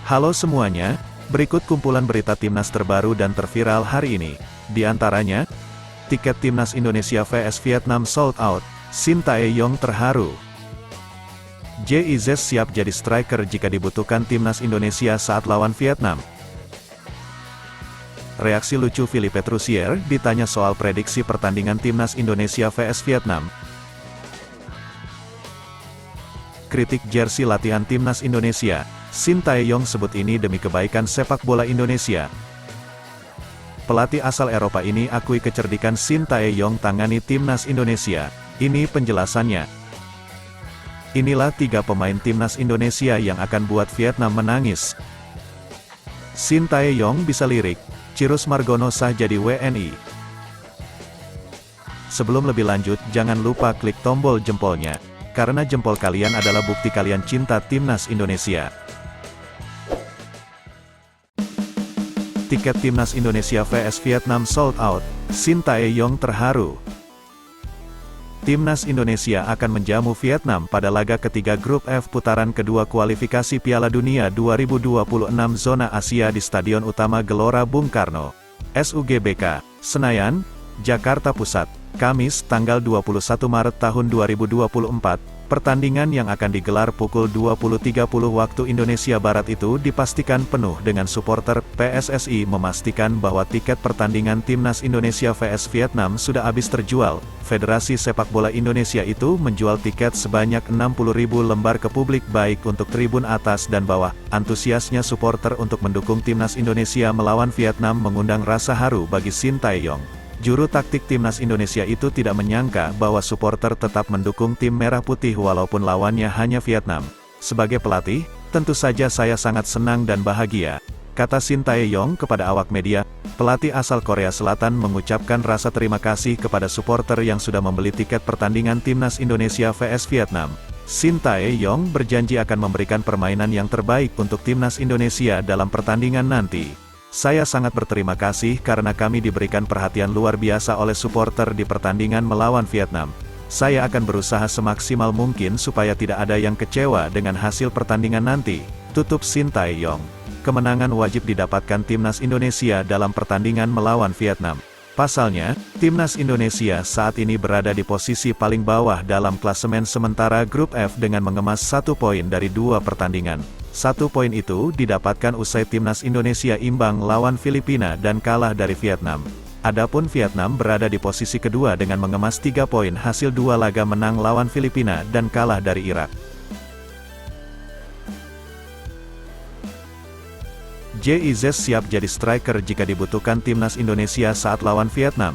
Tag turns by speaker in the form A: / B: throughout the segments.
A: Halo semuanya, berikut kumpulan berita timnas terbaru dan terviral hari ini. Di antaranya, tiket timnas Indonesia vs Vietnam sold out, Shin Tae-yong terharu. JIZ siap jadi striker jika dibutuhkan timnas Indonesia saat lawan Vietnam. Reaksi lucu Philippe Troussier ditanya soal prediksi pertandingan timnas Indonesia vs Vietnam. Kritik jersey latihan timnas Indonesia, Shin Tae-yong sebut ini demi kebaikan sepak bola Indonesia. Pelatih asal Eropa ini akui kecerdikan Shin Tae-yong tangani timnas Indonesia. Ini penjelasannya. Inilah 3 pemain timnas Indonesia yang akan buat Vietnam menangis. Shin Tae-yong bisa lirik, Cirus Margono sah jadi WNI. Sebelum lebih lanjut, jangan lupa klik tombol jempolnya, karena jempol kalian adalah bukti kalian cinta timnas Indonesia. Tiket timnas Indonesia vs Vietnam sold out, Shin Tae-yong terharu. Timnas Indonesia akan menjamu Vietnam pada laga ketiga Grup F putaran kedua kualifikasi Piala Dunia 2026 zona Asia di Stadion Utama Gelora Bung Karno, SUGBK, Senayan, Jakarta Pusat, Kamis tanggal 21 Maret tahun 2024. Pertandingan yang akan digelar pukul 20.30 waktu Indonesia Barat itu dipastikan penuh dengan supporter. PSSI memastikan bahwa tiket pertandingan timnas Indonesia vs Vietnam sudah habis terjual. Federasi Sepak Bola Indonesia itu menjual tiket sebanyak 60.000 lembar ke publik baik untuk tribun atas dan bawah. Antusiasnya supporter untuk mendukung timnas Indonesia melawan Vietnam mengundang rasa haru bagi Shin Tae-yong. Juru taktik timnas Indonesia itu tidak menyangka bahwa supporter tetap mendukung tim merah putih walaupun lawannya hanya Vietnam. Sebagai pelatih, tentu saja saya sangat senang dan bahagia, kata Shin Tae-yong kepada awak media. Pelatih asal Korea Selatan mengucapkan rasa terima kasih kepada supporter yang sudah membeli tiket pertandingan timnas Indonesia vs Vietnam. Shin Tae-yong berjanji akan memberikan permainan yang terbaik untuk timnas Indonesia dalam pertandingan nanti. Saya sangat berterima kasih karena kami diberikan perhatian luar biasa oleh supporter di pertandingan melawan Vietnam. Saya akan berusaha semaksimal mungkin supaya tidak ada yang kecewa dengan hasil pertandingan nanti, tutup Shin Tae-yong. Kemenangan wajib didapatkan timnas Indonesia dalam pertandingan melawan Vietnam. Pasalnya, timnas Indonesia saat ini berada di posisi paling bawah dalam klasemen sementara Grup F dengan mengemas 1 poin dari 2 pertandingan. 1 poin itu didapatkan usai timnas Indonesia imbang lawan Filipina dan kalah dari Vietnam. Adapun Vietnam berada di posisi kedua dengan mengemas 3 poin hasil 2 laga menang lawan Filipina dan kalah dari Irak. JIZ siap jadi striker jika dibutuhkan timnas Indonesia saat lawan Vietnam.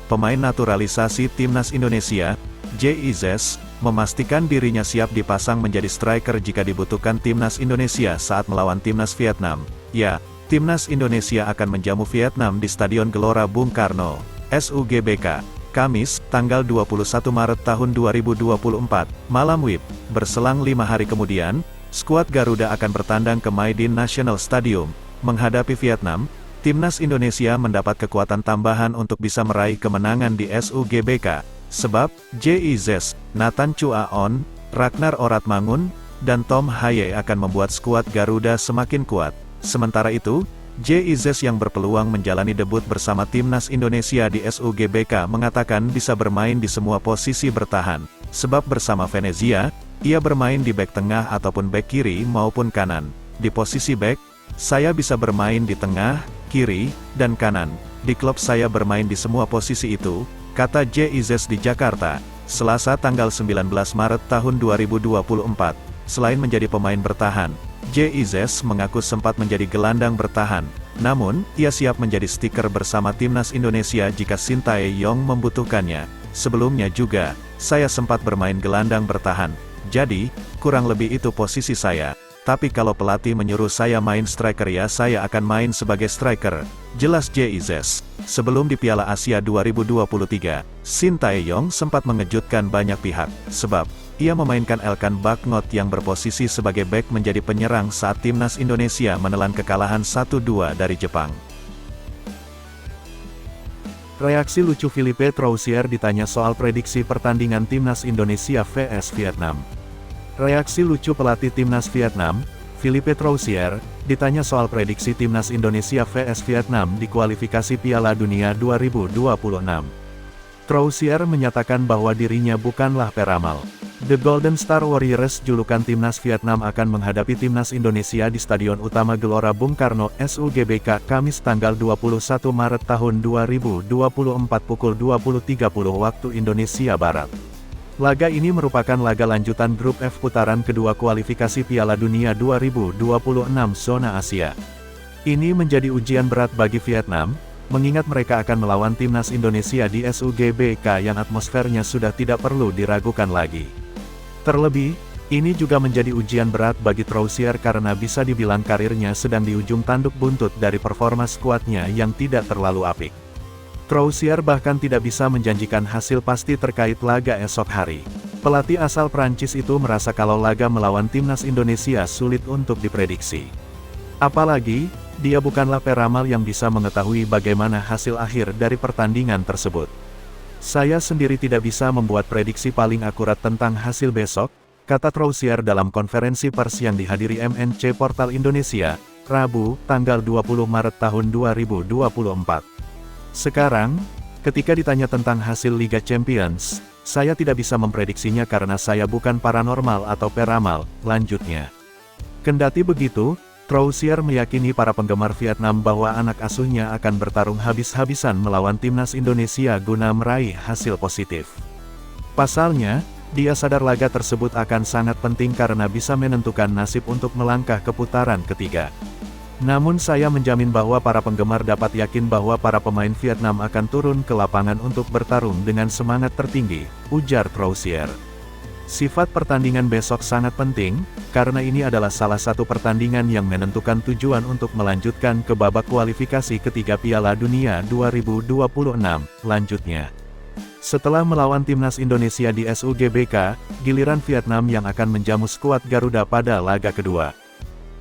A: Pemain naturalisasi timnas Indonesia, JIZ, memastikan dirinya siap dipasang menjadi striker jika dibutuhkan timnas Indonesia saat melawan timnas Vietnam. Ya, timnas Indonesia akan menjamu Vietnam di Stadion Gelora Bung Karno, SUGBK, Kamis, tanggal 21 Maret tahun 2024, malam WIB. Berselang 5 hari kemudian, skuad Garuda akan bertandang ke Maidin National Stadium, menghadapi Vietnam. Timnas Indonesia mendapat kekuatan tambahan untuk bisa meraih kemenangan di SUGBK. Sebab, JIZ, Nathan Chua-on, Ragnar Oratmangun, dan Tom Haye akan membuat skuad Garuda semakin kuat. Sementara itu, JIZ yang berpeluang menjalani debut bersama timnas Indonesia di SUGBK mengatakan bisa bermain di semua posisi bertahan. Sebab bersama Venezia, ia bermain di bek tengah ataupun bek kiri maupun kanan. Di posisi bek, saya bisa bermain di tengah, kiri, dan kanan. Di klub saya bermain di semua posisi itu, kata JIZ di Jakarta, Selasa tanggal 19 Maret tahun 2024. Selain menjadi pemain bertahan, JIZ mengaku sempat menjadi gelandang bertahan. Namun, ia siap menjadi stiker bersama timnas Indonesia jika Shin Tae-yong membutuhkannya. Sebelumnya juga, saya sempat bermain gelandang bertahan. Jadi, kurang lebih itu posisi saya. Tapi kalau pelatih menyuruh saya main striker ya saya akan main sebagai striker, jelas JIZ. Sebelum di Piala Asia 2023, Shin Tae-yong sempat mengejutkan banyak pihak, sebab ia memainkan Elkan Bagnot yang berposisi sebagai bek menjadi penyerang saat timnas Indonesia menelan kekalahan 1-2 dari Jepang. Reaksi lucu Philippe Troussier ditanya soal prediksi pertandingan timnas Indonesia vs Vietnam. Reaksi lucu pelatih timnas Vietnam, Philippe Troussier, ditanya soal prediksi timnas Indonesia vs Vietnam di kualifikasi Piala Dunia 2026. Troussier menyatakan bahwa dirinya bukanlah peramal. The Golden Star Warriors julukan timnas Vietnam akan menghadapi timnas Indonesia di Stadion Utama Gelora Bung Karno, SUGBK, Kamis tanggal 21 Maret tahun 2024 pukul 20.30 waktu Indonesia Barat. Laga ini merupakan laga lanjutan grup F putaran kedua kualifikasi Piala Dunia 2026 zona Asia. Ini menjadi ujian berat bagi Vietnam, mengingat mereka akan melawan timnas Indonesia di SUGBK yang atmosfernya sudah tidak perlu diragukan lagi. Terlebih, ini juga menjadi ujian berat bagi Troussier karena bisa dibilang karirnya sedang di ujung tanduk buntut dari performa skuadnya yang tidak terlalu apik. Troussier bahkan tidak bisa menjanjikan hasil pasti terkait laga esok hari. Pelatih asal Prancis itu merasa kalau laga melawan timnas Indonesia sulit untuk diprediksi. Apalagi, dia bukanlah peramal yang bisa mengetahui bagaimana hasil akhir dari pertandingan tersebut. Saya sendiri tidak bisa membuat prediksi paling akurat tentang hasil besok, kata Troussier dalam konferensi pers yang dihadiri MNC Portal Indonesia, Rabu, tanggal 20 Maret tahun 2024. Sekarang, ketika ditanya tentang hasil Liga Champions, saya tidak bisa memprediksinya karena saya bukan paranormal atau peramal, lanjutnya. Kendati begitu, Troussier meyakini para penggemar Vietnam bahwa anak asuhnya akan bertarung habis-habisan melawan timnas Indonesia guna meraih hasil positif. Pasalnya, dia sadar laga tersebut akan sangat penting karena bisa menentukan nasib untuk melangkah ke putaran ketiga. Namun saya menjamin bahwa para penggemar dapat yakin bahwa para pemain Vietnam akan turun ke lapangan untuk bertarung dengan semangat tertinggi, ujar Troussier. Sifat pertandingan besok sangat penting, karena ini adalah salah satu pertandingan yang menentukan tujuan untuk melanjutkan ke babak kualifikasi ketiga Piala Dunia 2026, lanjutnya. Setelah melawan timnas Indonesia di SUGBK, giliran Vietnam yang akan menjamu skuad Garuda pada laga kedua.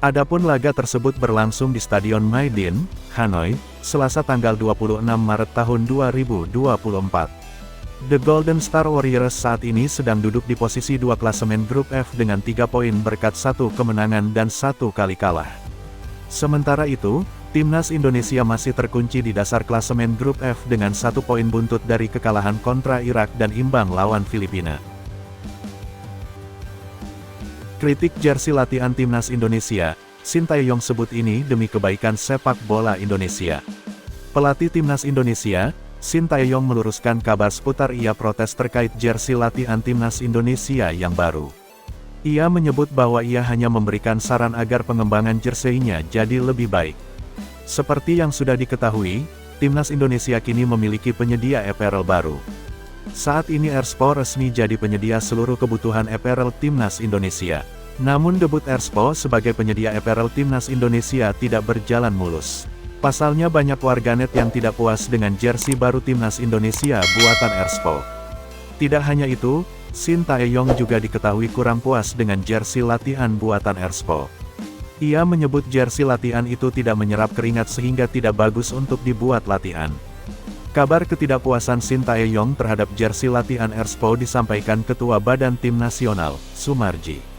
A: Adapun laga tersebut berlangsung di Stadion My Dinh, Hanoi, Selasa tanggal 26 Maret tahun 2024. The Golden Star Warriors saat ini sedang duduk di posisi 2 klasemen grup F dengan 3 poin berkat 1 kemenangan dan 1 kali kalah. Sementara itu, timnas Indonesia masih terkunci di dasar klasemen grup F dengan 1 poin buntut dari kekalahan kontra Irak dan imbang lawan Filipina. Kritik jersey latihan timnas Indonesia, Sintayong sebut ini demi kebaikan sepak bola Indonesia. Pelatih timnas Indonesia, Sintayong meluruskan kabar seputar ia protes terkait jersey latihan timnas Indonesia yang baru. Ia menyebut bahwa ia hanya memberikan saran agar pengembangan jersey-nya jadi lebih baik. Seperti yang sudah diketahui, timnas Indonesia kini memiliki penyedia apparel baru. Saat ini Erspo resmi jadi penyedia seluruh kebutuhan apparel timnas Indonesia. Namun debut Erspo sebagai penyedia apparel timnas Indonesia tidak berjalan mulus. Pasalnya banyak warganet yang tidak puas dengan jersey baru timnas Indonesia buatan Erspo. Tidak hanya itu, Sintayong juga diketahui kurang puas dengan jersey latihan buatan Erspo. Ia menyebut jersey latihan itu tidak menyerap keringat sehingga tidak bagus untuk dibuat latihan. Kabar ketidakpuasan Sintayong terhadap jersey latihan Erspo disampaikan Ketua Badan Tim Nasional, Sumarji.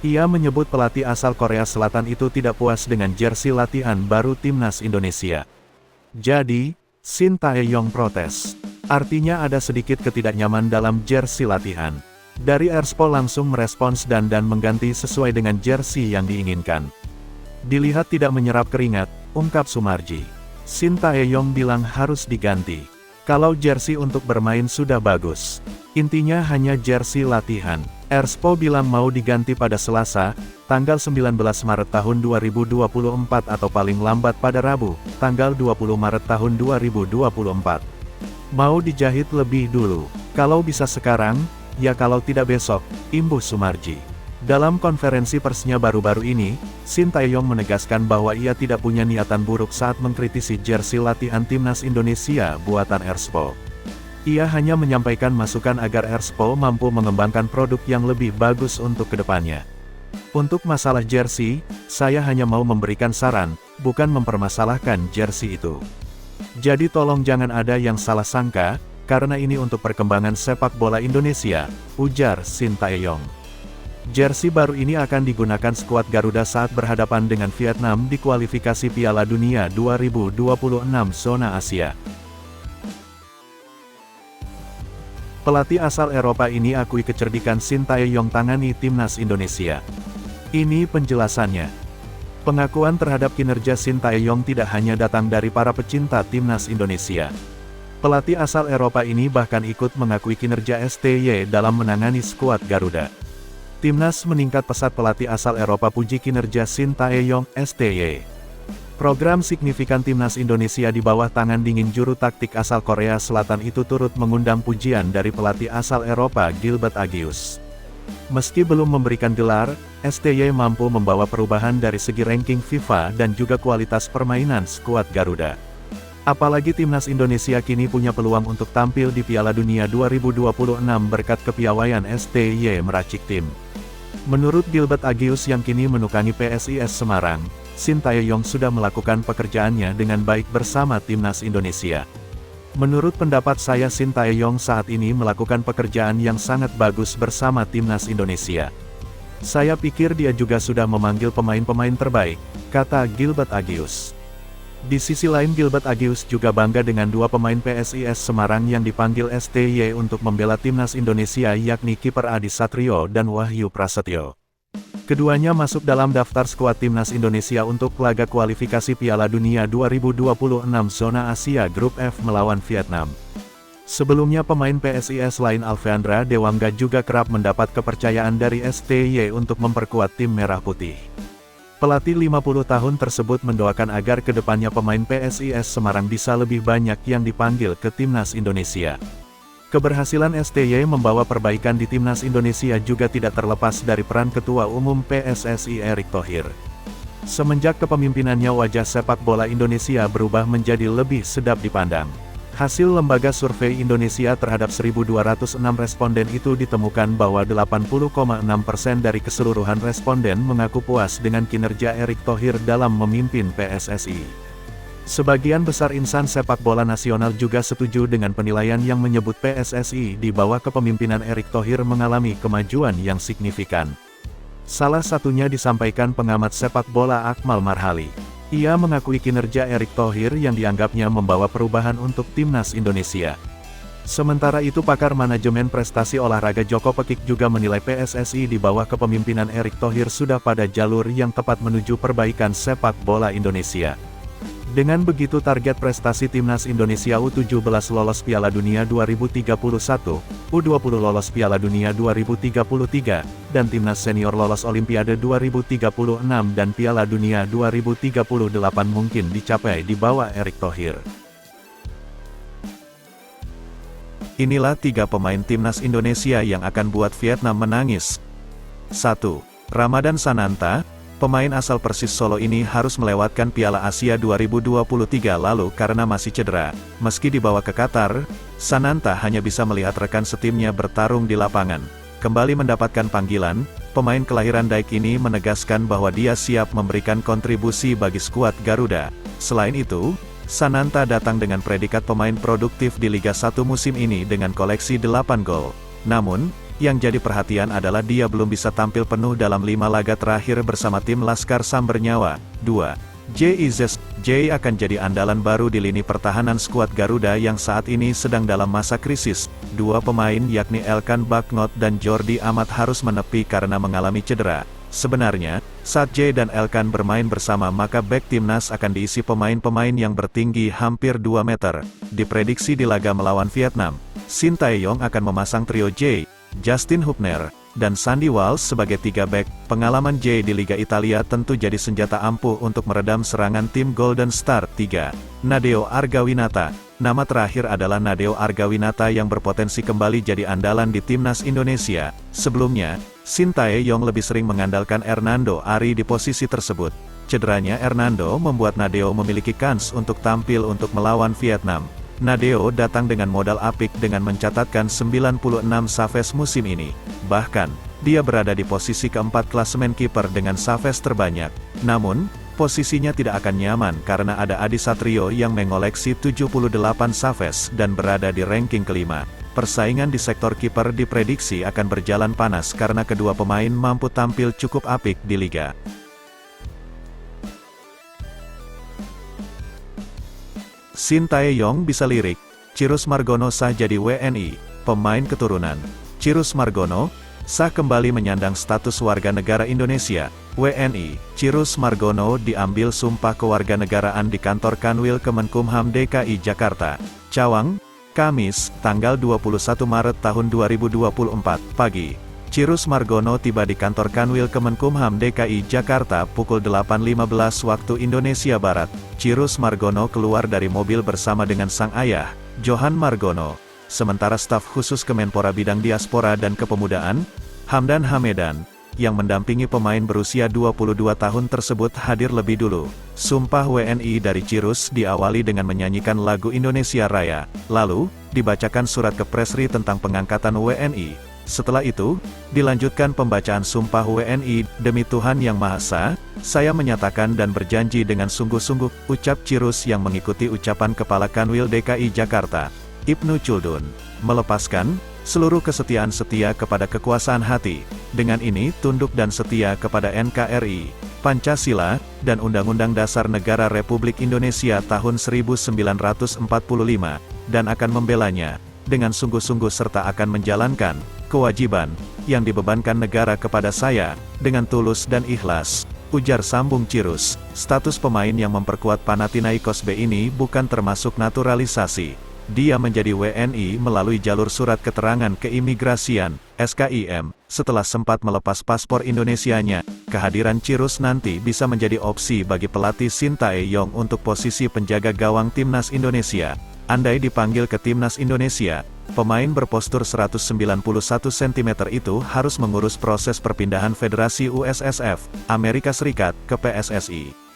A: Ia menyebut pelatih asal Korea Selatan itu tidak puas dengan jersey latihan baru timnas Indonesia. Jadi, Sintayong protes. Artinya ada sedikit ketidaknyaman dalam jersey latihan. Dari Erspo langsung merespons dan mengganti sesuai dengan jersey yang diinginkan. Dilihat tidak menyerap keringat, ungkap Sumarji. Sintayong bilang harus diganti. Kalau jersey untuk bermain sudah bagus. Intinya hanya jersey latihan. Erspo bilang mau diganti pada Selasa, tanggal 19 Maret tahun 2024 atau paling lambat pada Rabu, tanggal 20 Maret tahun 2024. Mau dijahit lebih dulu. Kalau bisa sekarang, ya kalau tidak besok, imbus Sumarji. Dalam konferensi persnya baru-baru ini, Sintayong menegaskan bahwa ia tidak punya niatan buruk saat mengkritisi jersey latihan timnas Indonesia buatan Erspo. Ia hanya menyampaikan masukan agar Erspo mampu mengembangkan produk yang lebih bagus untuk kedepannya. Untuk masalah jersey, saya hanya mau memberikan saran, bukan mempermasalahkan jersey itu. Jadi tolong jangan ada yang salah sangka, karena ini untuk perkembangan sepak bola Indonesia, ujar Sintayong. Jersey baru ini akan digunakan skuad Garuda saat berhadapan dengan Vietnam di kualifikasi Piala Dunia 2026 zona Asia. Pelatih asal Eropa ini akui kecerdikan Shin Tae-yong tangani timnas Indonesia. Ini penjelasannya. Pengakuan terhadap kinerja Shin Tae-yong tidak hanya datang dari para pecinta timnas Indonesia. Pelatih asal Eropa ini bahkan ikut mengakui kinerja STY dalam menangani skuad Garuda. Timnas meningkat pesat, pelatih asal Eropa puji kinerja Shin Tae-yong, STY. Program signifikan timnas Indonesia di bawah tangan dingin juru taktik asal Korea Selatan itu turut mengundang pujian dari pelatih asal Eropa Gilbert Agius. Meski belum memberikan gelar, STY mampu membawa perubahan dari segi ranking FIFA dan juga kualitas permainan skuad Garuda. Apalagi timnas Indonesia kini punya peluang untuk tampil di Piala Dunia 2026 berkat kepiawaian STY meracik tim. Menurut Gilbert Agius yang kini menukangi PSIS Semarang, Shin Tae-yong sudah melakukan pekerjaannya dengan baik bersama timnas Indonesia. Menurut pendapat saya, Shin Tae-yong saat ini melakukan pekerjaan yang sangat bagus bersama timnas Indonesia. Saya pikir dia juga sudah memanggil pemain-pemain terbaik, kata Gilbert Agius. Di sisi lain, Gilbert Agius juga bangga dengan dua pemain PSIS Semarang yang dipanggil STY untuk membela timnas Indonesia, yakni kiper Adi Satrio dan Wahyu Prasetyo. Keduanya masuk dalam daftar skuad timnas Indonesia untuk laga kualifikasi Piala Dunia 2026 zona Asia Grup F melawan Vietnam. Sebelumnya pemain PSIS lain Alveandra Dewangga juga kerap mendapat kepercayaan dari STY untuk memperkuat tim Merah Putih. Pelatih 50 tahun tersebut mendoakan agar kedepannya pemain PSIS Semarang bisa lebih banyak yang dipanggil ke timnas Indonesia. Keberhasilan STY membawa perbaikan di timnas Indonesia juga tidak terlepas dari peran Ketua Umum PSSI Erick Thohir. Semenjak kepemimpinannya, wajah sepak bola Indonesia berubah menjadi lebih sedap dipandang. Hasil lembaga survei Indonesia terhadap 1.206 responden itu ditemukan bahwa 80,6% dari keseluruhan responden mengaku puas dengan kinerja Erick Thohir dalam memimpin PSSI. Sebagian besar insan sepak bola nasional juga setuju dengan penilaian yang menyebut PSSI di bawah kepemimpinan Erick Thohir mengalami kemajuan yang signifikan. Salah satunya disampaikan pengamat sepak bola Akmal Marhali. Ia mengakui kinerja Erick Thohir yang dianggapnya membawa perubahan untuk timnas Indonesia. Sementara itu, pakar manajemen prestasi olahraga Joko Pekik juga menilai PSSI di bawah kepemimpinan Erick Thohir sudah pada jalur yang tepat menuju perbaikan sepak bola Indonesia. Dengan begitu, target prestasi timnas Indonesia U17 lolos Piala Dunia 2031, U20 lolos Piala Dunia 2033, dan timnas senior lolos Olimpiade 2036 dan Piala Dunia 2038 mungkin dicapai di bawah Erick Thohir. Inilah 3 pemain timnas Indonesia yang akan buat Vietnam menangis. 1. Ramadan Sananta. Pemain asal Persis Solo ini harus melewatkan Piala Asia 2023 lalu karena masih cedera. Meski dibawa ke Qatar, Sananta hanya bisa melihat rekan setimnya bertarung di lapangan. Kembali mendapatkan panggilan, pemain kelahiran Daik ini menegaskan bahwa dia siap memberikan kontribusi bagi skuad Garuda. Selain itu, Sananta datang dengan predikat pemain produktif di Liga 1 musim ini dengan koleksi 8 gol. Namun, yang jadi perhatian adalah dia belum bisa tampil penuh dalam 5 laga terakhir bersama tim Laskar Sambernyawa. 2. J akan jadi andalan baru di lini pertahanan skuad Garuda yang saat ini sedang dalam masa krisis. 2 pemain yakni Elkan Bagnot dan Jordi Amat harus menepi karena mengalami cedera. Sebenarnya, saat J dan Elkan bermain bersama maka bek timnas akan diisi pemain-pemain yang bertinggi hampir 2 meter. Diprediksi di laga melawan Vietnam, Shin Tae-yong akan memasang trio J, Justin Hubner, dan Sandy Walsh sebagai 3 bek. Pengalaman J di Liga Italia tentu jadi senjata ampuh untuk meredam serangan tim Golden Star. 3. Nadeo Argawinata. Nama terakhir adalah Nadeo Argawinata yang berpotensi kembali jadi andalan di timnas Indonesia. Sebelumnya, Shin Tae-yong lebih sering mengandalkan Hernando Ari di posisi tersebut. Cederanya Hernando membuat Nadeo memiliki kans untuk tampil untuk melawan Vietnam. Nadeo datang dengan modal apik dengan mencatatkan 96 saves musim ini. Bahkan, dia berada di posisi keempat klasemen kiper dengan saves terbanyak. Namun, posisinya tidak akan nyaman karena ada Adi Satrio yang mengoleksi 78 saves dan berada di ranking kelima. persaingan di sektor kiper diprediksi akan berjalan panas karena kedua pemain mampu tampil cukup apik di liga. Shin Tae-yong bisa lirik, Chirus Margono sah jadi WNI, pemain keturunan Chirus Margono, sah kembali menyandang status warga negara Indonesia, WNI. Chirus Margono diambil sumpah kewarganegaraan di kantor Kanwil Kemenkumham DKI Jakarta, Cawang, Kamis, tanggal 21 Maret tahun 2024, pagi. Chirus Margono tiba di kantor Kanwil Kemenkumham DKI Jakarta pukul 8.15 waktu Indonesia Barat. Chirus Margono keluar dari mobil bersama dengan sang ayah, Johan Margono. Sementara staf khusus Kemenpora bidang diaspora dan kepemudaan, Hamdan Hamedan, yang mendampingi pemain berusia 22 tahun tersebut hadir lebih dulu. Sumpah WNI dari Chirus diawali dengan menyanyikan lagu Indonesia Raya, lalu, dibacakan surat ke Presri tentang pengangkatan WNI. Setelah itu, dilanjutkan pembacaan sumpah WNI, demi Tuhan Yang Maha Esa, saya menyatakan dan berjanji dengan sungguh-sungguh, ucap Chirus yang mengikuti ucapan Kepala Kanwil DKI Jakarta, Ibnu Chuldun, melepaskan seluruh kesetiaan setia kepada kekuasaan hati, dengan ini tunduk dan setia kepada NKRI, Pancasila, dan Undang-Undang Dasar Negara Republik Indonesia tahun 1945, dan akan membelanya, dengan sungguh-sungguh serta akan menjalankan kewajiban yang dibebankan negara kepada saya, dengan tulus dan ikhlas, ujar sambung Chirus. Status pemain yang memperkuat Panathinaikos B ini bukan termasuk naturalisasi. Dia menjadi WNI melalui jalur surat keterangan keimigrasian, SKIM, setelah sempat melepas paspor Indonesianya. Kehadiran Chirus nanti bisa menjadi opsi bagi pelatih Shin Tae-yong untuk posisi penjaga gawang timnas Indonesia. Andai dipanggil ke timnas Indonesia, pemain berpostur 191 cm itu harus mengurus proses perpindahan Federasi USSF, Amerika Serikat, ke PSSI.